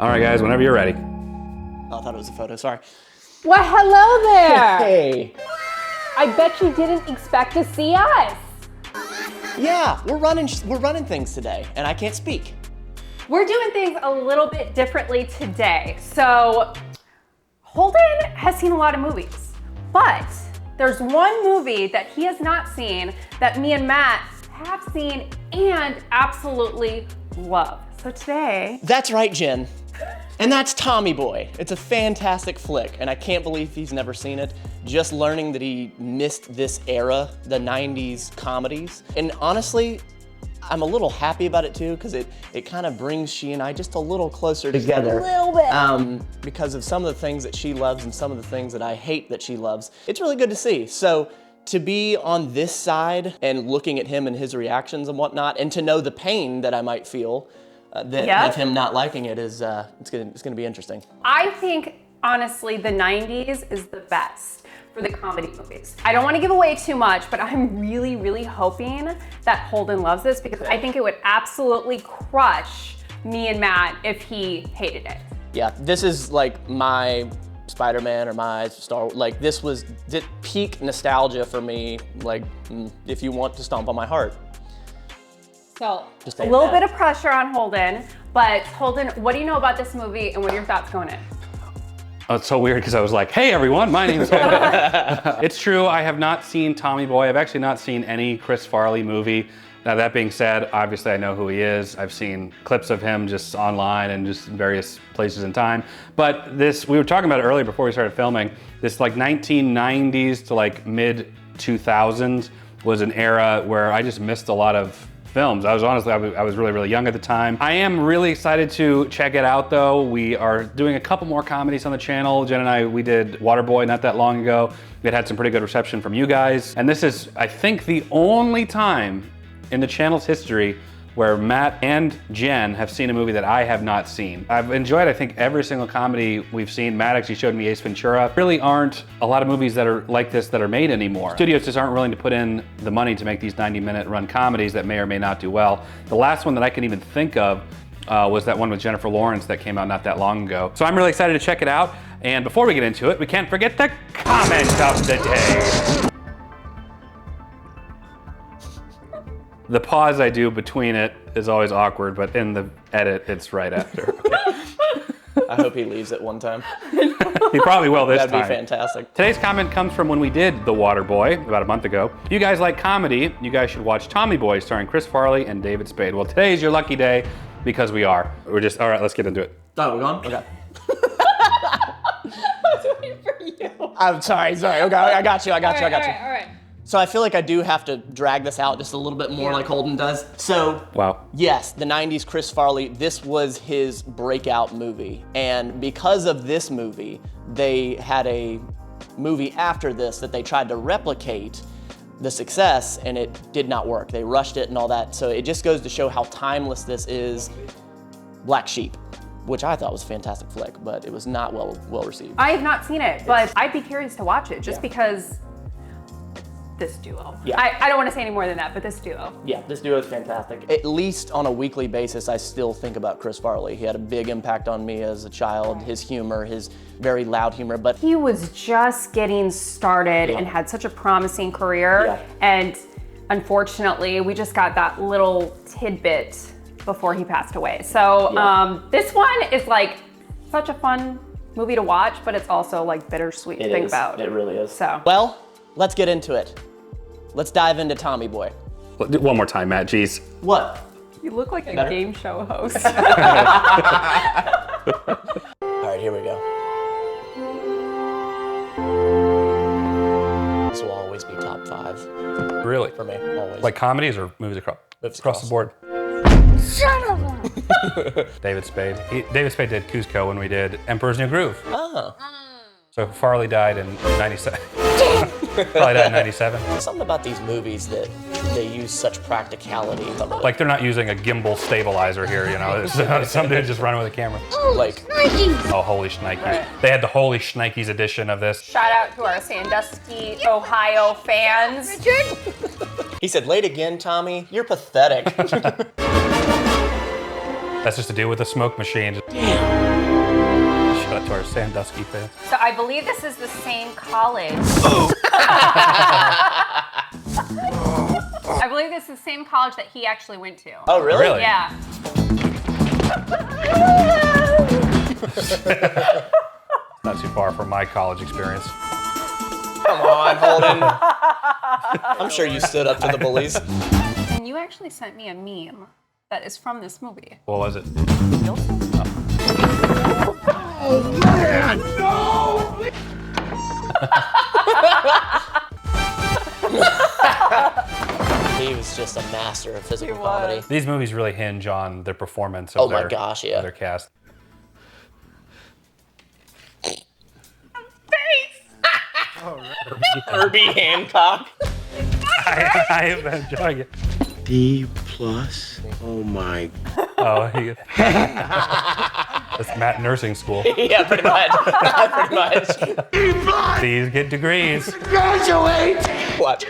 All right, guys, whenever you're ready. Oh, I thought it was a photo, sorry. Well, hello there. Hey. I bet you didn't expect to see us. Yeah, we're running things today, and I can't speak. We're doing things a little bit differently today. So, Holden has seen a lot of movies, but there's one movie that he has not seen that me and Matt have seen and absolutely love. So today... That's right, Jen. And that's Tommy Boy. It's a fantastic flick, and I can't believe he's never seen it. Just learning that he missed this era, the 90s comedies. And honestly, I'm a little happy about it too, because it kind of brings she and I just a little closer together. A little bit. Because of some of the things that she loves and some of the things that I hate that she loves. It's really good to see. So to be on this side and looking at him and his reactions and whatnot, and to know the pain that I might feel of him not liking it is, it's gonna be interesting. I think, honestly, the 90s is the best for the comedy movies. I don't want to give away too much, but I'm really, really hoping that Holden loves this because I think it would absolutely crush me and Matt if he hated it. Yeah, this is like my Spider-Man or my Star Wars. Like this was peak nostalgia for me, like if you want to stomp on my heart. So, a little bit of pressure on Holden, but Holden, what do you know about this movie and what are your thoughts going in? Oh, it's so weird because I was like, hey everyone, my name is Holden. It's true, I have not seen Tommy Boy. I've actually not seen any Chris Farley movie. Now that being said, obviously I know who he is. I've seen clips of him just online and just various places in time. But this, we were talking about it earlier before we started filming, this like 1990s to like mid 2000s was an era where I just missed a lot of films. I was really, really young at the time. I am really excited to check it out though. We are doing a couple more comedies on the channel. Jen and I, we did Waterboy not that long ago. It had some pretty good reception from you guys. And this is, I think, the only time in the channel's history where Matt and Jen have seen a movie that I have not seen. I've enjoyed, I think, every single comedy we've seen. Matt actually showed me Ace Ventura. Really aren't a lot of movies that are like this that are made anymore. Studios just aren't willing to put in the money to make these 90-minute run comedies that may or may not do well. The last one that I can even think of was that one with Jennifer Lawrence that came out not that long ago. So I'm really excited to check it out. And before we get into it, we can't forget the comment of the day. The pause I do between it is always awkward, but in the edit, it's right after. I hope he leaves at one time. He probably will this time. That'd be fantastic. Today's comment comes from when we did The Waterboy about a month ago. If you guys like comedy, you guys should watch Tommy Boy starring Chris Farley and David Spade. Well, today's your lucky day because we are. We're just, all right, let's get into it. Oh, we're gone? Okay. I was waiting for you. I'm sorry. Okay, I got you. All right. So I feel like I do have to drag this out just a little bit more like Holden does. So, wow. Yes, the 90s Chris Farley, this was his breakout movie. And because of this movie, they had a movie after this that they tried to replicate the success and it did not work. They rushed it and all that. So it just goes to show how timeless this is. Black Sheep, which I thought was a fantastic flick, but it was not well received. I have not seen it, but I'd be curious to watch it just because this duo. Yeah. I don't want to say any more than that, but this duo. Yeah, this duo is fantastic. At least on a weekly basis, I still think about Chris Farley. He had a big impact on me as a child, his humor, his very loud humor, but he was just getting started and had such a promising career. And unfortunately, we just got that little tidbit before he passed away. So this one is like such a fun movie to watch, but it's also like bittersweet to think about. It really is. So. Well, let's get into it. Let's dive into Tommy Boy. One more time, Matt, jeez. What? You look like a game show host. All right, here we go. This will always be top 5. Really? For me, always. Like comedies or movies across the board? Son of a... David Spade. David Spade did Cusco when we did Emperor's New Groove. Oh. So Farley died in 97. Farley died in 97. Something about these movies that they use such practicality. Like they're not using a gimbal stabilizer here, you know. Some dude just running with a camera. Like, oh, holy shnikes. Right. They had the Holy Shnikes edition of this. Shout out to our Sandusky, Ohio fans. Richard? He said, late again, Tommy. You're pathetic. That's just to do with the smoke machine. Damn. to our Sandusky fans. So I believe this is the same college. I believe this is the same college that he actually went to. Oh, really? Really? Yeah. Not too far from my college experience. Come on, Holden. I'm sure you stood up to the bullies. And you actually sent me a meme that is from this movie. What was it? Oh man, no! He was just a master of physical comedy. These movies really hinge on the performance Oh of my gosh, yeah. their cast. Herbie Hancock. I am enjoying it. D+. Oh my. Oh, that's Matt Nursing School. Yeah, pretty much. Pretty much. D+. These get degrees. Graduate. What?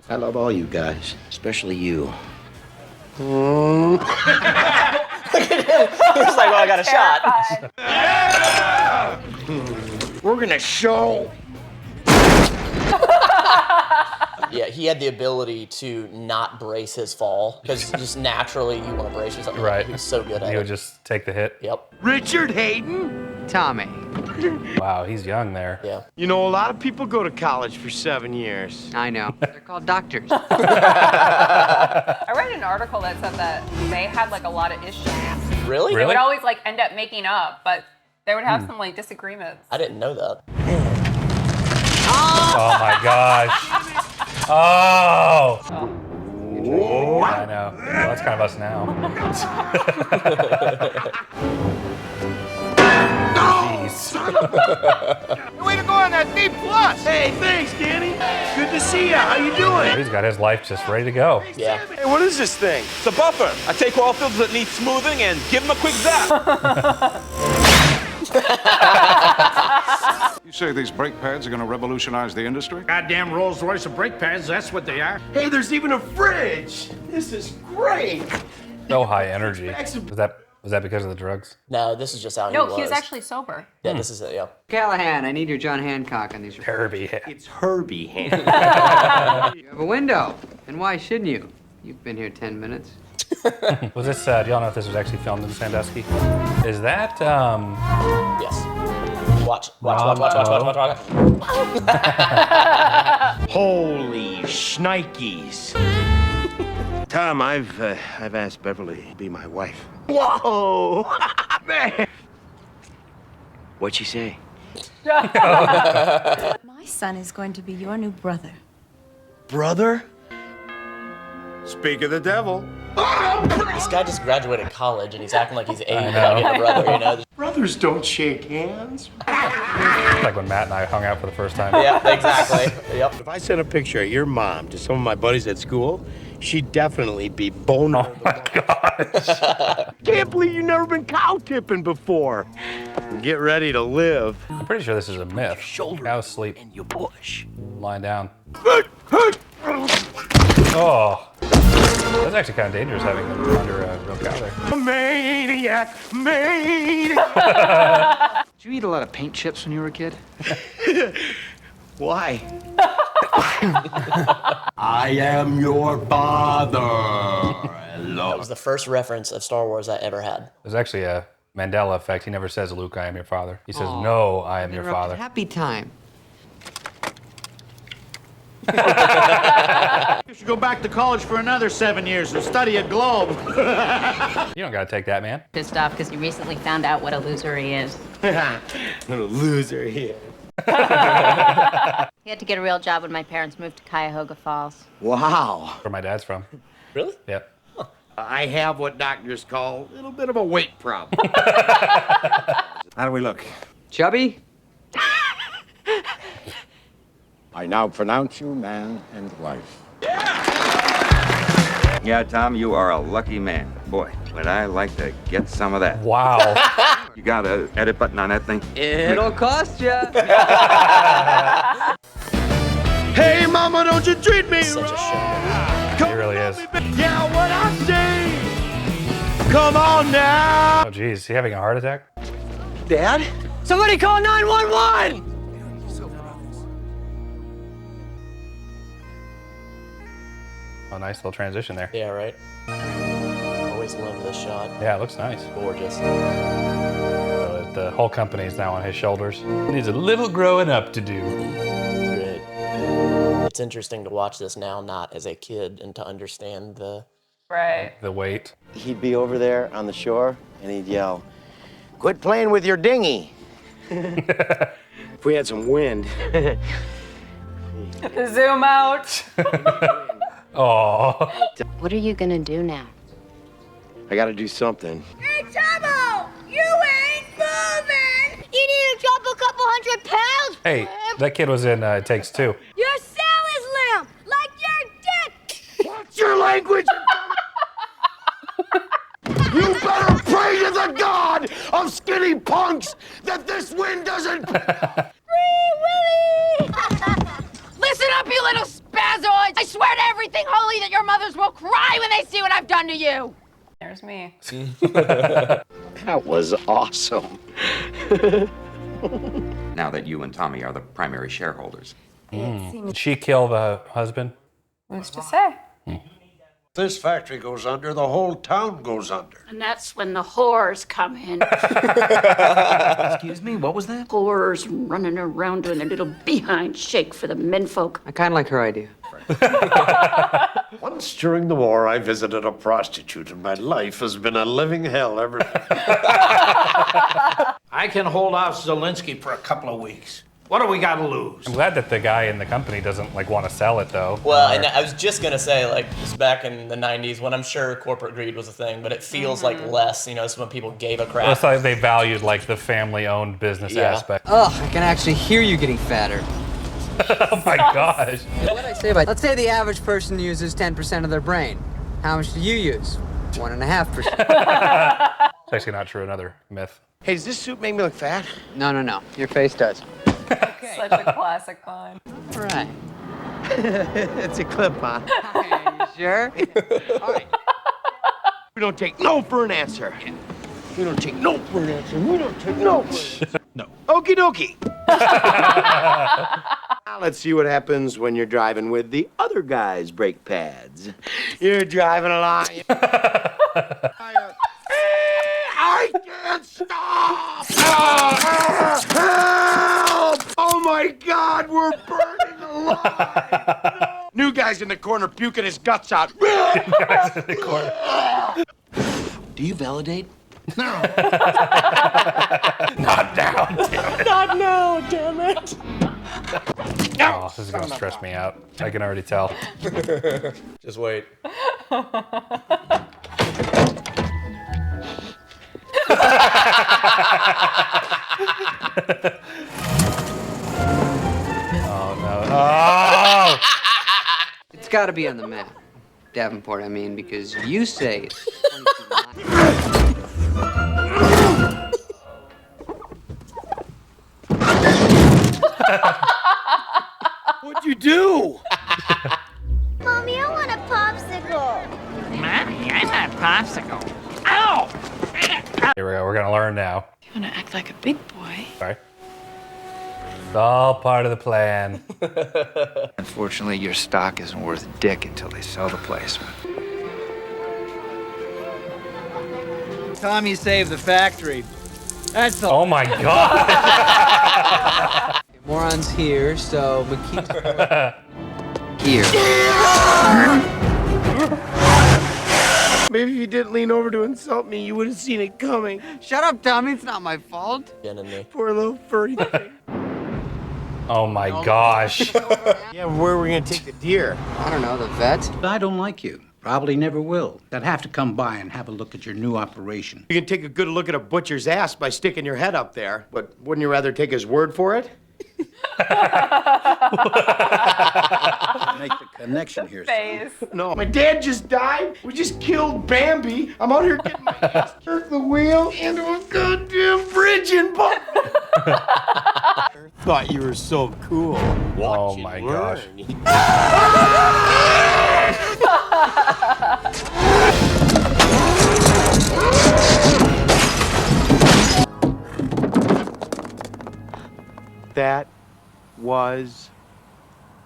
I love all you guys, especially you. He was like, well, I got a shot. We're gonna show. Yeah, he had the ability to not brace his fall because just naturally you want to brace yourself. Right. He was so good at He it. would just take the hit. Yep. Richard Hayden. Tommy. Wow, he's young there. Yeah. You know, a lot of people go to college for 7 years. I know. They're called doctors. I read an article that said that they had like a lot of issues. Really? They Really? would always like end up making up, but they would have some like disagreements. I didn't know that. Oh my gosh. Oh! I know. Well, that's kind of us now. Jeez. Way to go on that D+. Hey, thanks, Danny. Good to see you. How you doing? He's got his life just ready to go. Yeah. Hey, what is this thing? It's a buffer. I take all fields that need smoothing and give them a quick zap. You say these brake pads are going to revolutionize the industry? Goddamn Rolls Royce of brake pads, that's what they are. Hey, there's even a fridge. This is great. So high energy. Was that because of the drugs? No, this is just how No, he was. he was actually sober. Yeah, this is it, yeah. Callahan, I need your John Hancock on these. Herbie. It's Herbie Hancock. You have a window, and why shouldn't you? You've been here 10 minutes. Was this, do y'all know if this was actually filmed in Sandusky? Is that, Yes. Watch. Holy shnikes. Tom, I've asked Beverly to be my wife. Whoa! Man. What'd she say? My son is going to be your new brother. Brother? Speak of the devil. This guy just graduated college and he's acting like he's 8 without getting a brother, you know? Brothers don't shake hands. like when Matt and I hung out for the first time? Yeah, exactly. Yep. If I sent a picture of your mom to some of my buddies at school, she'd definitely be boner. Oh my gosh. Can't believe you've never been cow tipping before. Get ready to live. I'm pretty sure this is a myth. Cows sleep And you push. lying down. Oh. That's actually kind of dangerous having them under a real cow there. Maniac, maniac. Did you eat a lot of paint chips when you were a kid? Why? I am your father. That was the first reference of Star Wars I ever had. There's actually a Mandela effect. He never says, Luke, I am your father. He says, no, I am your Interrupted father. Happy time. You should go back to college for another 7 years and study at Globe. You don't gotta take that, man. Pissed off because you recently found out what a loser he is. What a loser here. He had to get a real job when my parents moved to Cuyahoga Falls. Wow. Where my dad's from. Really? Yep. I have what doctors call a little bit of a weight problem. How do we look? Chubby? I now pronounce you man and wife. Yeah, Tom, you are a lucky man. Boy, would I like to get some of that. Wow. You got an edit button on that thing? It'll cost you. Hey, mama, don't you treat me Such a wrong. shame. He really is. Yeah, what I say. Come on now! Oh, geez, is he having a heart attack? Dad? Somebody call 911! Oh, nice little transition there. Yeah, right. Always love this shot. Yeah, it looks nice. Gorgeous. So the whole company is now on his shoulders. He needs a little growing up to do. That's great. It's interesting to watch this now, not as a kid, and to understand the The weight. He'd be over there on the shore, and he'd yell, "Quit playing with your dinghy!" If we had some wind. Zoom out. Oh. What are you gonna do now? I gotta do something. Hey, Tomo! You ain't moving! You need to drop a couple 100 pounds! Hey, that kid was in It Takes Two. Your cell is limp, like your dick! What's your language? You better pray to the god of skinny punks that this wind doesn't... Free Willy! Listen up, you little spazoids! I swear to everything holy that your mothers will cry when they see what I've done to you! There's me. That was awesome. Now that you and Tommy are the primary shareholders. Did she kill the husband? Who's to say? This factory goes under, the whole town goes under. And that's when the whores come in. Excuse me, what was that? Whores running around doing a little behind shake for the menfolk. I kind of like her idea. Once during the war, I visited a prostitute, and my life has been a living hell ever since. I can hold off Zelensky for a couple of weeks. What do we got to lose? I'm glad that the guy in the company doesn't want to sell it though. Well, and I was just gonna say, like, this back in the 90s when I'm sure corporate greed was a thing, but it feels like less, it's when people gave a crap. It's like they valued the family-owned business aspect. Ugh, I can actually hear you getting fatter. Oh my gosh. What did I say about? Let's say the average person uses 10% of their brain. How much do you use? 1.5%. It's actually not true. Another myth. Hey, does this suit make me look fat? No. Your face does. Such a classic line. Right. It's a clip-on. Okay, you sure? All right. We don't take no for an answer. We don't take no for an answer. We don't take no for an answer. No. Okie dokie. Now let's see what happens when you're driving with the other guy's brake pads. You're driving along. I can't stop! Help! Oh my God, we're burning alive! New guy's in the corner puking his guts out. Guys in the corner. Do you validate? No. Not now, damn it. Not now, damn it! Oh, this is gonna stress me out. I can already tell. Just wait. Oh no. Oh! It's got to be on the map. Davenport, I mean, because you say it's 22 miles. What'd you do? Mommy, I want a popsicle. Mommy, I want a popsicle. Ow! Here we go. We're gonna learn now. You want to act like a big boy? Sorry. It's all part of the plan. Unfortunately, your stock isn't worth a dick until they sell the place. Tommy saved the factory. That's all. Oh my God. Moron's here, so McKee's here. Maybe if you didn't lean over to insult me, you would have seen it coming. Shut up, Tommy. It's not my fault. Poor little furry thing. Oh my gosh. Yeah, where are we gonna take the deer? I don't know, the vet. I don't like you. Probably never will. I'd have to come by and have a look at your new operation. You can take a good look at a butcher's ass by sticking your head up there, but wouldn't you rather take his word for it? Make the connection here. Face. No, my dad just died. We just killed Bambi. I'm out here getting my ass jerked the wheel into a goddamn bridge and Thought you were so cool. Oh my gosh. That was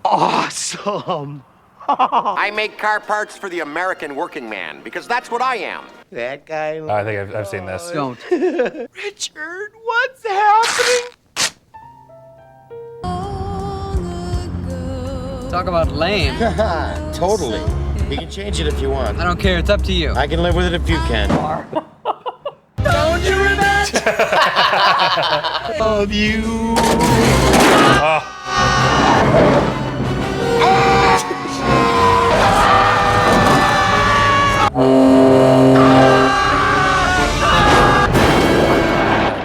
awesome. I make car parts for the American working man because that's what I am. That guy. I think I've seen this. Don't. Richard, what's happening? Talk about lame. Totally. You can change it if you want. I don't care. It's up to you. I can live with it if you can. Don't you remember? Love you.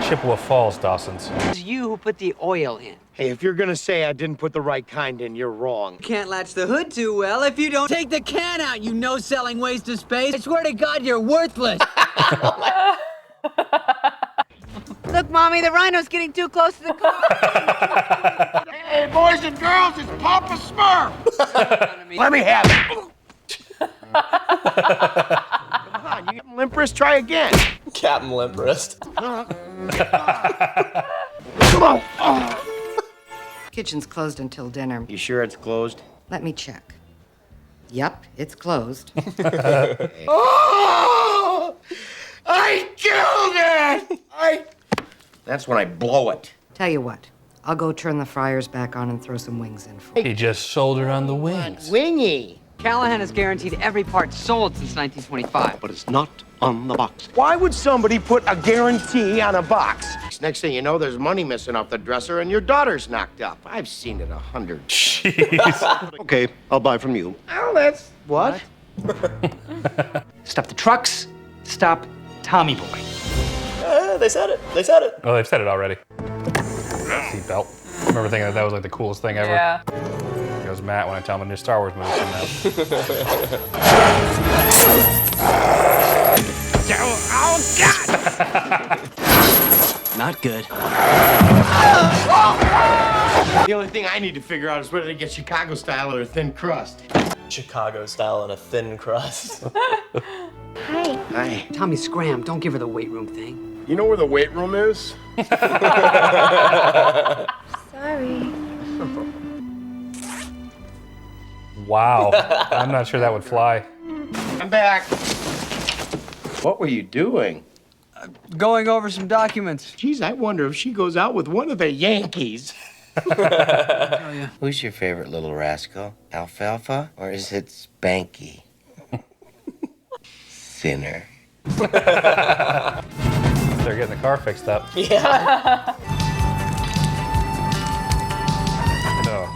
Chippewa Falls, Dawson's. It's you who put the oil in. Hey, if you're gonna say I didn't put the right kind in, you're wrong. Can't latch the hood too well if you don't take the can out, you no-selling waste of space. I swear to God, you're worthless. Look, Mommy, the rhino's getting too close to the car. Hey, boys and girls, it's Papa Smurf. Let me have it. Come on, you get limp wrist, try again. Captain Limp Wrist. Come on. Kitchen's closed until dinner. You sure it's closed? Let me check. Yep, it's closed. Oh! I killed it! That's when I blow it. Tell you what, I'll go turn the fryers back on and throw some wings in for you. He just soldered on the wings. Wingy. Callahan has guaranteed every part sold since 1925. But it's not on the box. Why would somebody put a guarantee on a box? Next thing you know, there's money missing off the dresser and your daughter's knocked up. I've seen it 100. Jeez. Okay, I'll buy from you. Oh, that's... What? Stop the trucks. Stop Tommy Boy. They said it. They said it. Oh, they've said it already. Seatbelt. I remember thinking that was like the coolest thing ever. Yeah. It was Matt when I tell him a new Star Wars movie came out. Oh, God! Not good. The only thing I need to figure out is whether to get Chicago style or a thin crust. Chicago style and a thin crust. Hi. Hi. Tommy, scram. Don't give her the weight room thing. You know where the weight room is? Sorry. Wow. I'm not sure that would fly. I'm back. What were you doing? Going over some documents. Geez, I wonder if she goes out with one of the Yankees. Who's your favorite little rascal? Alfalfa? Or is it Spanky? Sinner. They're getting the car fixed up. Yeah. No.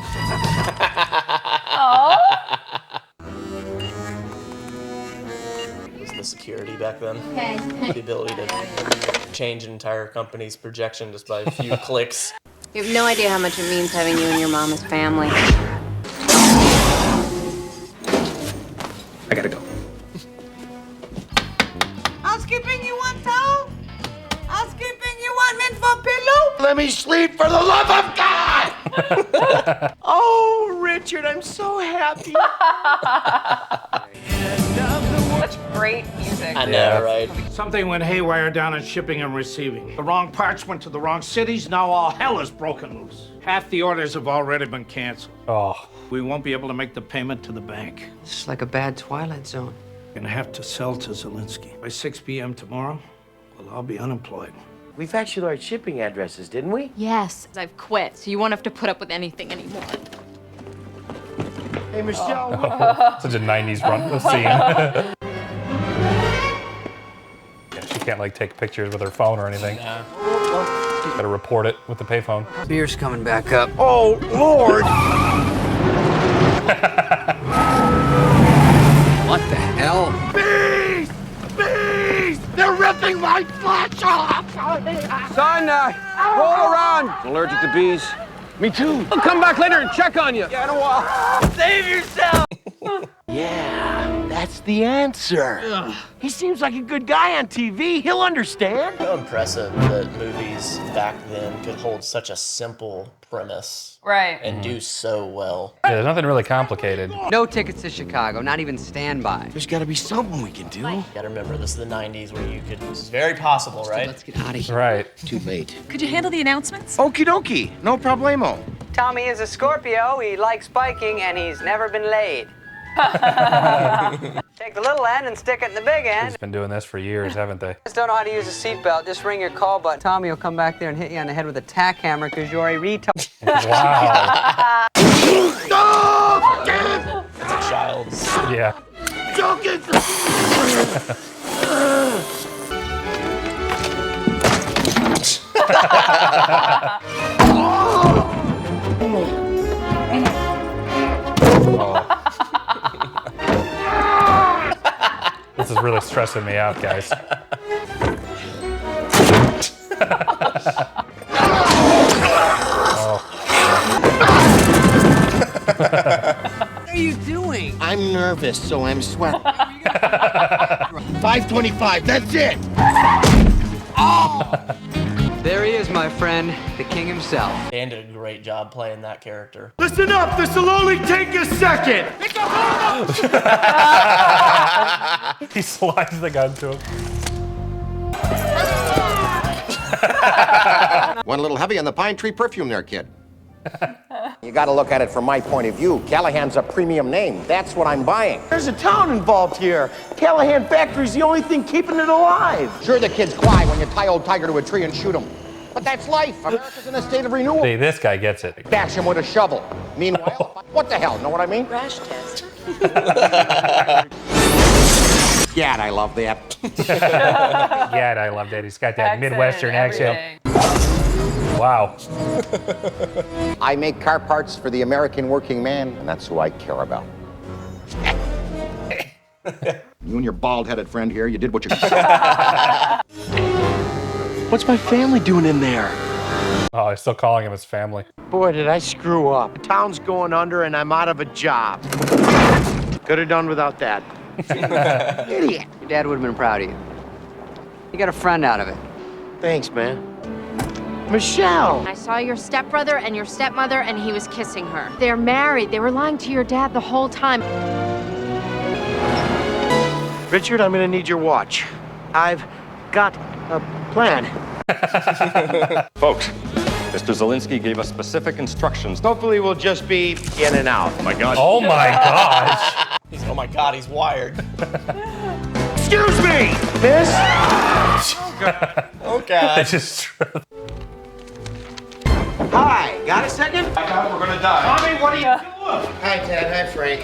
Was the security back then? Okay. The ability to change an entire company's projection just by a few clicks. You have no idea how much it means having you and your mom as family. I gotta go. Housekeeping, you want towel? Housekeeping, you want mint for pillow? Let me sleep for the love of God! Oh, Richard, I'm so happy. Such great music. I know, right? Something went haywire down in shipping and receiving. The wrong parts went to the wrong cities. Now all hell is broken loose. Half the orders have already been canceled. Oh. We won't be able to make the payment to the bank. It's like a bad Twilight Zone. Gonna have to sell to Zelensky. By 6 p.m. tomorrow, we'll all be unemployed. We faxed you our shipping addresses, didn't we? Yes. I've quit, so you won't have to put up with anything anymore. Hey, Michelle. Such a 90s run scene. Yeah, she can't like take pictures with her phone or anything. Nah. She's gotta report it with the payphone. Beer's coming back up. Oh, Lord. What the hell? Bees! Bees! They're ripping my flesh off! Son, roll around. Allergic to bees? Me too. I'll come back later and check on you. Yeah, in a while. Save yourself! Yeah, That's the answer. Ugh. He seems like a good guy on TV. He'll understand. How impressive that movies back then could hold such a simple premise. Right. And do so well. Yeah, there's nothing really complicated. No tickets to Chicago, not even standby. There's got to be something we can do. You gotta remember, this is the 90s where you could, this is very possible, right? Let's get out of here. Right. Too late. Could you handle the announcements? Okie dokie. No problemo. Tommy is a Scorpio, he likes biking, and he's never been laid. Take the little end and stick it in the big end. He's been doing this for years, haven't they? Just don't know how to use a seatbelt. Just ring your call button. Tommy will come back there and hit you on the head with a tack hammer because you're a retard. Wow. It's a child's. Yeah. This is really stressing me out, guys. What are you doing? I'm nervous, so I'm sweating. 525, that's it! Oh! There he is, my friend, the king himself. Dan did a great job playing that character. Listen up, this'll only take a second! He slides the gun to him. Went a little heavy on the pine tree perfume there, kid. You gotta look at it from my point of view. Callahan's a premium name. That's what I'm buying. There's a town involved here. Callahan Factory's the only thing keeping it alive. Sure, the kids cry when you tie old Tiger to a tree and shoot him. But that's life. America's in a state of renewal. See, this guy gets it. Bash him with a shovel. Meanwhile, what the hell? Know what I mean? Crash test. Gad, I love that. Yeah, I love that. He's got that Midwestern accent. Wow. I make car parts for the American working man, and that's who I care about. You and your bald-headed friend here, you did what you could. What's my family doing in there? Oh, he's still calling him his family. Boy, did I screw up. The town's going under and I'm out of a job. Could have done without that. Idiot. Your dad would have been proud of you. You got a friend out of it. Thanks, man. Michelle! I saw your stepbrother and your stepmother, and he was kissing her. They're married. They were lying to your dad the whole time. Richard, I'm gonna need your watch. I've got a plan. Folks, Mr. Zielinski gave us specific instructions. Hopefully we'll just be in and out. Oh my God. Oh my gosh. Oh my God, he's wired. Excuse me, miss. Okay. They just. Hi, got a second? I thought we're gonna die. Tommy, what are you doing? Hi, Ted. Hi, Frank.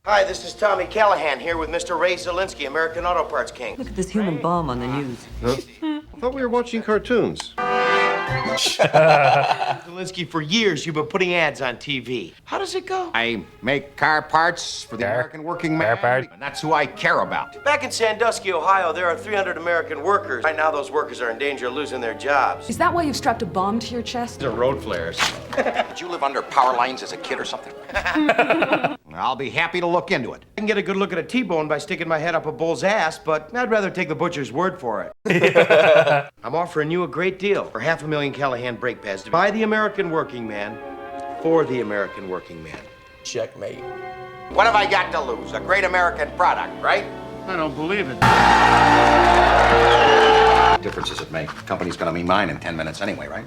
Hi, this is Tommy Callahan here with Mr. Ray Zielinski, American Auto Parts King. Look at this human bomb on the news. Huh? I thought we were watching cartoons. Zielinski, for years you've been putting ads on TV. How does it go? I make car parts for the American working man, and that's who I care about. Back in Sandusky, Ohio, there are 300 American workers. Right now, those workers are in danger of losing their jobs. Is that why you've strapped a bomb to your chest? They're road flares. Did you live under power lines as a kid or something? I'll be happy to look into it. I can get a good look at a T-bone by sticking my head up a bull's ass, but I'd rather take the butcher's word for it. I'm offering you a great deal for $500,000 Callahan brake pads to buy the American working man for the American working man. Checkmate. What have I got to lose? A great American product, right? I don't believe it. What difference does it make? The company's gonna be mine in 10 minutes anyway, right?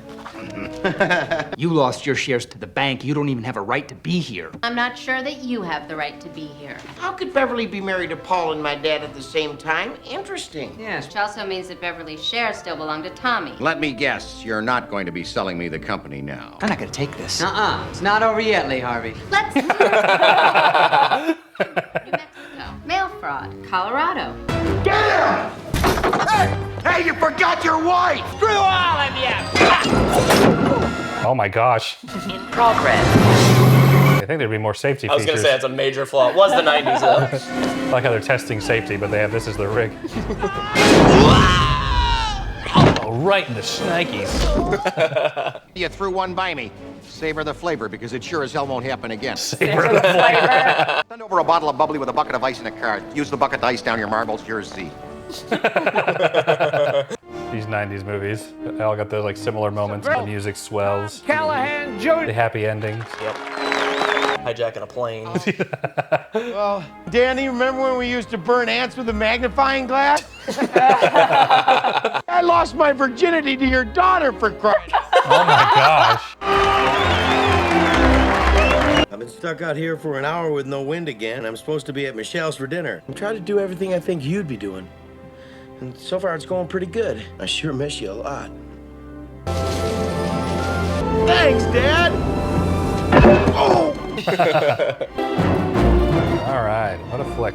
You lost your shares to the bank. You don't even have a right to be here. I'm not sure that you have the right to be here. How could Beverly be married to Paul and my dad at the same time? Interesting. Yes. Which also means that Beverly's shares still belong to Tommy. Let me guess, you're not going to be selling me the company now. I'm not gonna take this. It's not over yet, Lee Harvey. Let's New Mexico. Mail fraud. Colorado. Get him! Hey, you forgot your wife! Screw all of you! Oh my gosh. In progress. I think there'd be more safety I was features. gonna say that's a major flaw. It was the 90s though. I like how they're testing safety, but they have this as the rig. Oh, right in the shnikes. You threw one by me. Savor the flavor, because it sure as hell won't happen again. Savor the flavor. Send over a bottle of bubbly with a bucket of ice and a card. Use the bucket to ice down your marbles. Yours, Z. These 90s movies, they all got those like similar moments. The music swells. Callahan Jr. The happy endings. Yep. Hijacking a plane. Well, Danny, remember when we used to burn ants with a magnifying glass? I lost my virginity to your daughter, for Christ. Oh my gosh. I've been stuck out here for an hour with no wind again. I'm supposed to be at Michelle's for dinner. I'm trying to do everything I think you'd be doing. And so far, it's going pretty good. I sure miss you a lot. Thanks, Dad! Oh! All right, what a flick.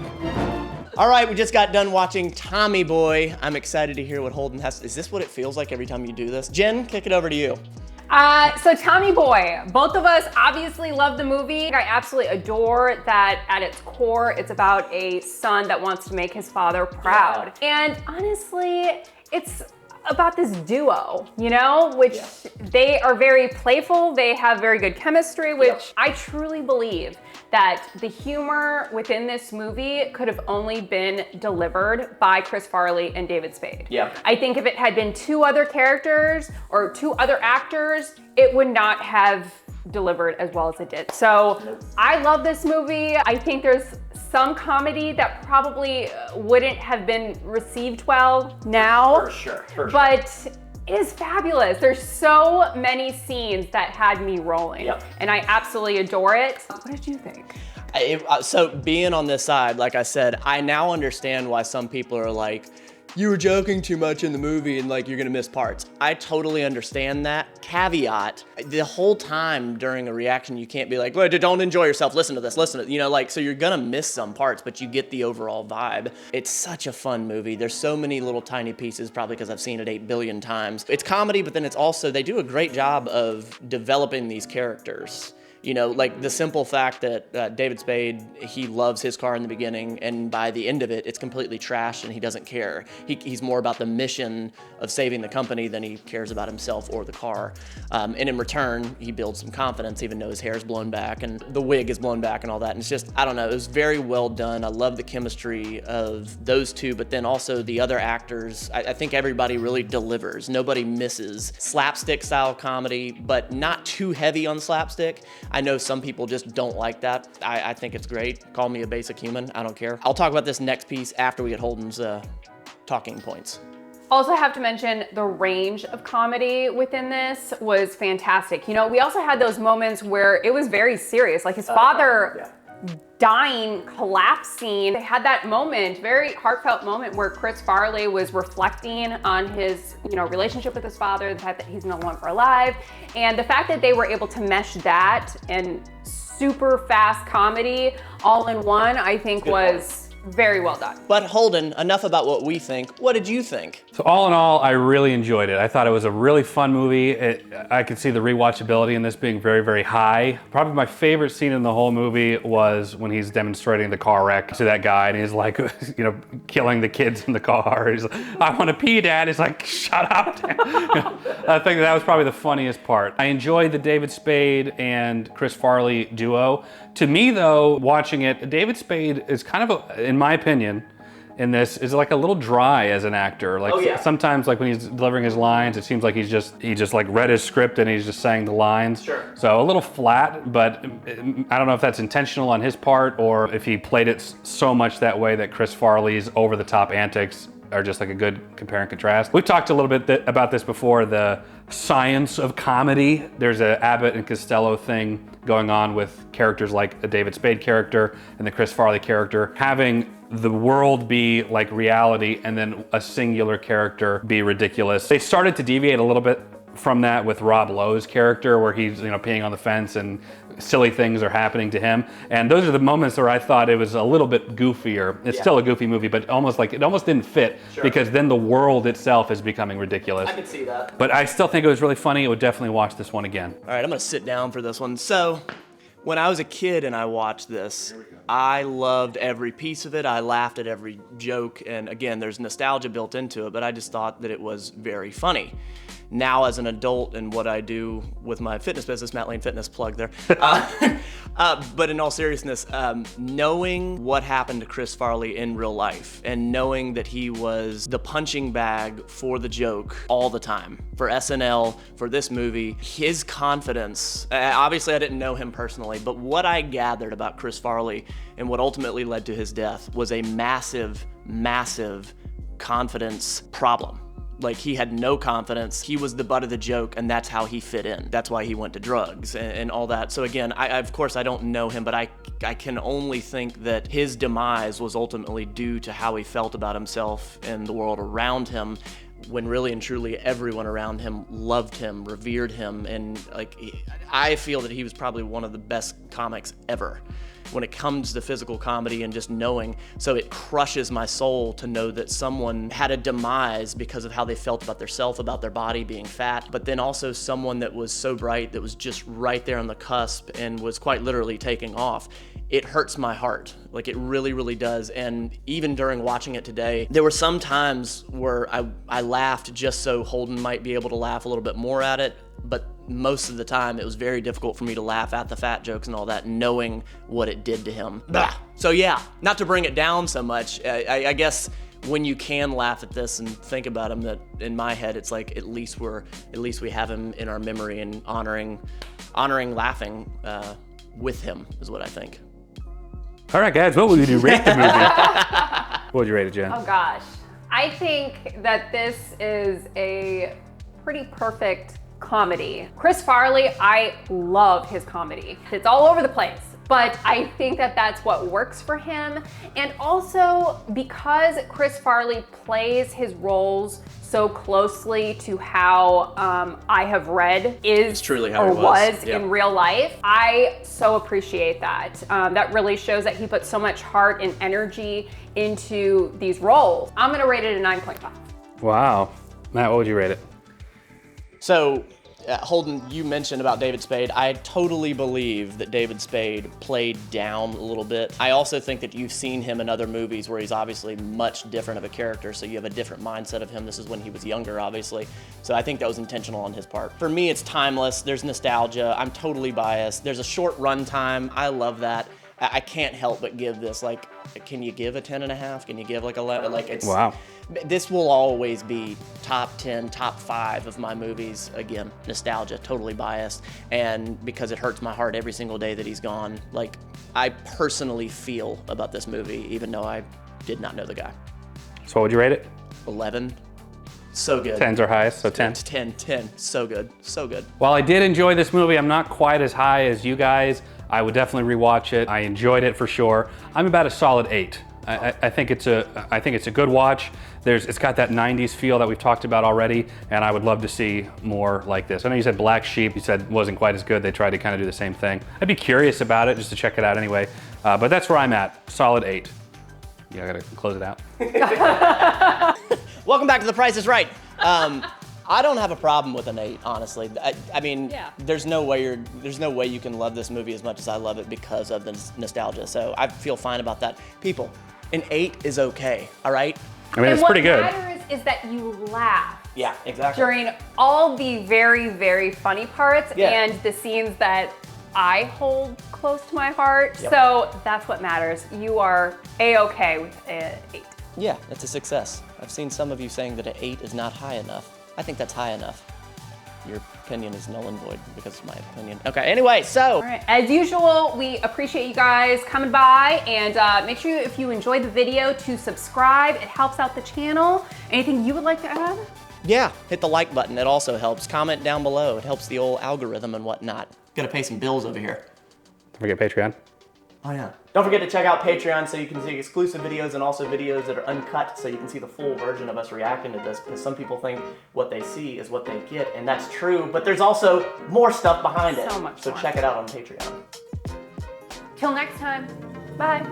All right, we just got done watching Tommy Boy. I'm excited to hear what Holden has. Is this what it feels like every time you do this? Jen, kick it over to you. So Tommy Boy, both of us obviously love the movie. I absolutely adore that at its core, it's about a son that wants to make his father proud. And honestly, it's about this duo, you know, which they are very playful. They have very good chemistry, which I truly believe that the humor within this movie could have only been delivered by Chris Farley and David Spade. Yeah. I think if it had been two other characters or two other actors, it would not have delivered as well as it did. So I love this movie. I think there's some comedy that probably wouldn't have been received well now. For sure. But it is fabulous. There's so many scenes that had me rolling. And I absolutely adore it. What did you think? So being on this side, like I said, I now understand why some people are like, you were joking too much in the movie and like you're gonna miss parts. I totally understand that. Caveat, the whole time during a reaction, you can't be like, well, don't enjoy yourself, listen to this, you know, like, so you're gonna miss some parts, but you get the overall vibe. It's such a fun movie. There's so many little tiny pieces, probably because I've seen it 8 billion times. It's comedy, but then it's also, they do a great job of developing these characters. You know, like the simple fact that David Spade, he loves his car in the beginning, and by the end of it, it's completely trashed and he doesn't care. He's more about the mission of saving the company than he cares about himself or the car. And in return, he builds some confidence, even though his hair's blown back and the wig is blown back and all that. And it's just, I don't know, it was very well done. I love the chemistry of those two, but then also the other actors. I think everybody really delivers. Nobody misses. Slapstick style comedy, but not too heavy on slapstick. I know some people just don't like that. I think it's great. Call me a basic human, I don't care. I'll talk about this next piece after we get Holden's talking points. Also have to mention the range of comedy within this was fantastic. You know, we also had those moments where it was very serious, like his father dying, collapsing. They had that moment, very heartfelt moment where Chris Farley was reflecting on his, you know, relationship with his father, the fact that he's no longer alive, and the fact that they were able to mesh that and super fast comedy all in one, I think was very well done. But Holden, enough about what we think. What did you think? So all in all, I really enjoyed it. I thought it was a really fun movie. I could see the rewatchability in this being very, very high. Probably my favorite scene in the whole movie was when he's demonstrating the car wreck to that guy and he's like, you know, killing the kids in the car. He's like, I want to pee, Dad. He's like, shut up. You know, I think that was probably the funniest part. I enjoyed the David Spade and Chris Farley duo. To me though, watching it, David Spade is kind of, in my opinion, in this, is like a little dry as an actor. Like sometimes like when he's delivering his lines, it seems like he just like read his script and he's just saying the lines. Sure. So a little flat, but I don't know if that's intentional on his part or if he played it so much that way that Chris Farley's over the top antics are just like a good compare and contrast. We've talked a little bit about this before, the science of comedy. There's a Abbott and Costello thing going on with characters like a David Spade character and the Chris Farley character, having the world be like reality and then a singular character be ridiculous. They started to deviate a little bit from that with Rob Lowe's character where he's, you know, peeing on the fence and silly things are happening to him. And those are the moments where I thought it was a little bit goofier. It's still a goofy movie, but almost like it almost didn't fit because then the world itself is becoming ridiculous. I could see that. But I still think it was really funny. I would definitely watch this one again. All right, I'm gonna sit down for this one. So, when I was a kid and I watched this, I loved every piece of it. I laughed at every joke. And again, there's nostalgia built into it, but I just thought that it was very funny. now as an adult and what I do with my fitness business, Matt Lane Fitness plug there. But in all seriousness, knowing what happened to Chris Farley in real life and knowing that he was the punching bag for the joke all the time, for SNL, for this movie, his confidence, obviously I didn't know him personally, but what I gathered about Chris Farley and what ultimately led to his death was a massive, massive confidence problem. Like, he had no confidence. He was the butt of the joke, and that's how he fit in. That's why he went to drugs and all that. So again, of course I don't know him, but I can only think that his demise was ultimately due to how he felt about himself and the world around him, when really and truly everyone around him loved him, revered him, and I feel that he was probably one of the best comics ever when it comes to physical comedy and just knowing. So it crushes my soul to know that someone had a demise because of how they felt about themselves, about their body being fat, but then also someone that was so bright, that was just right there on the cusp and was quite literally taking off. It hurts my heart. Like, it really, really does. And even during watching it today, there were some times where I laughed just so Holden might be able to laugh a little bit more at it, but most of the time it was very difficult for me to laugh at the fat jokes and all that, knowing what it did to him. Blah. So yeah, not to bring it down so much, I guess when you can laugh at this and think about him, that in my head it's like at least we have him in our memory and honoring laughing with him is what I think. All right, guys, what would you rate the movie? What would you rate it, Jen? Oh gosh, I think that this is a pretty perfect comedy. Chris Farley, I love his comedy. It's all over the place, but I think that that's what works for him. And also because Chris Farley plays his roles so closely to how I have read is truly how or it was in real life, I so appreciate that. That really shows that he put so much heart and energy into these roles. I'm gonna rate it a 9.5. Wow. Matt, what would you rate it? So, Holden, you mentioned about David Spade. I totally believe that David Spade played down a little bit. I also think that you've seen him in other movies where he's obviously much different of a character, so you have a different mindset of him. This is when he was younger, obviously. So I think that was intentional on his part. For me, it's timeless. There's nostalgia. I'm totally biased. There's a short run time. I love that. I can't help but give this, like, can you give a 10.5? Can you give like 11? Like, it's, wow. This will always be top 10, top 5 of my movies. Again, nostalgia, totally biased. And because it hurts my heart every single day that he's gone, like, I personally feel about this movie, even though I did not know the guy. So what would you rate it? 11. So good. 10's our highest, so 10. 10. So good, so good. While I did enjoy this movie, I'm not quite as high as you guys. I would definitely rewatch it. I enjoyed it for sure. I'm about a solid 8. I think it's a good watch. It's got that 90s feel that we've talked about already, and I would love to see more like this. I know you said Black Sheep, you said wasn't quite as good. They tried to kind of do the same thing. I'd be curious about it just to check it out anyway. But that's where I'm at, solid 8. Yeah, I gotta close it out. Welcome back to The Price is Right. I don't have a problem with an 8, honestly. I mean, there's no way you can love this movie as much as I love it because of the nostalgia. So I feel fine about that. People, an 8 is okay, all right? I mean, it's pretty good. What matters is that you laugh. Yeah, exactly. During all the very, very funny parts and the scenes that I hold close to my heart. Yep. So that's what matters. You are A-okay with an 8. Yeah, it's a success. I've seen some of you saying that an 8 is not high enough. I think that's high enough. Your opinion is null and void because of my opinion. Okay, anyway, so. All right. As usual, we appreciate you guys coming by, and make sure if you enjoyed the video to subscribe. It helps out the channel. Anything you would like to add? Yeah, hit the like button. It also helps. Comment down below. It helps the old algorithm and whatnot. Gotta pay some bills over here. Don't forget Patreon. Oh yeah. Don't forget to check out Patreon so you can see exclusive videos and also videos that are uncut so you can see the full version of us reacting to this, because some people think what they see is what they get, and that's true, but there's also more stuff behind it. So much So more. check it out on Patreon. Till next time, bye.